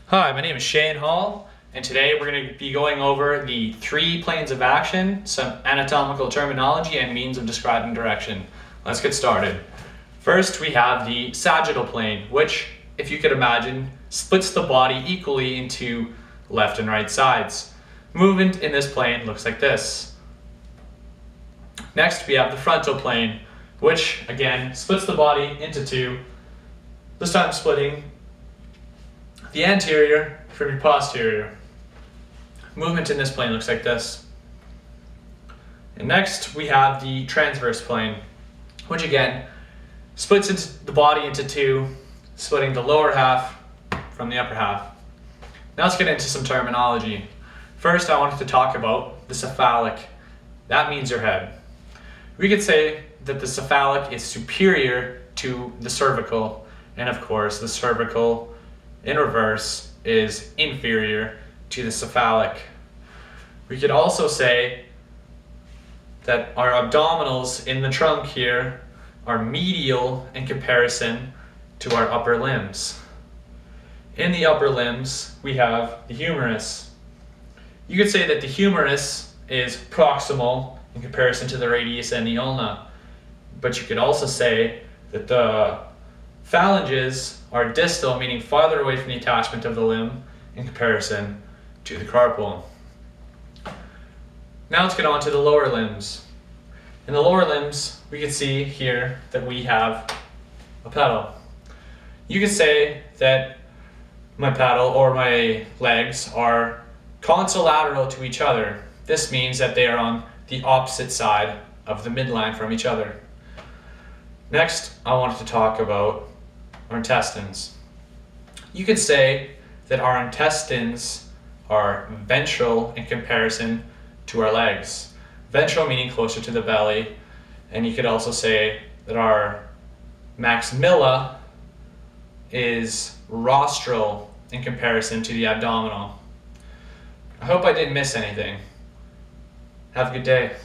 Hi, my name is Shane Hall, and today we're going to be going over the 3 planes of action, some anatomical terminology, and means of describing direction. Let's get started. First, we have the sagittal plane, which, if you could imagine, splits the body equally into left and right sides. Movement in this plane looks like this. Next, we have the frontal plane, which, again, splits the body into 2, this time splitting the anterior from your posterior. Movement in this plane looks like this. And next we have the transverse plane, which again splits the body into 2, splitting the lower half from the upper half. Now let's get into some terminology. First, I wanted to talk about the cephalic. That means your head. We could say that the cephalic is superior to the cervical, and of course the cervical in reverse is inferior to the cephalic. We could also say that our abdominals in the trunk here are medial in comparison to our upper limbs. In the upper limbs, we have the humerus. You could say that the humerus is proximal in comparison to the radius and the ulna, but you could also say that the phalanges are distal, meaning farther away from the attachment of the limb in comparison to the carpal. Now let's get on to the lower limbs. In the lower limbs, we can see here that we have a pedal. You could say that my paddle or my legs are consolateral to each other. This means that they are on the opposite side of the midline from each other. Next, I wanted to talk about our intestines. You could say that our intestines are ventral in comparison to our legs. Ventral meaning closer to the belly, and you could also say that our maxilla is rostral in comparison to the abdominal. I hope I didn't miss anything. Have a good day.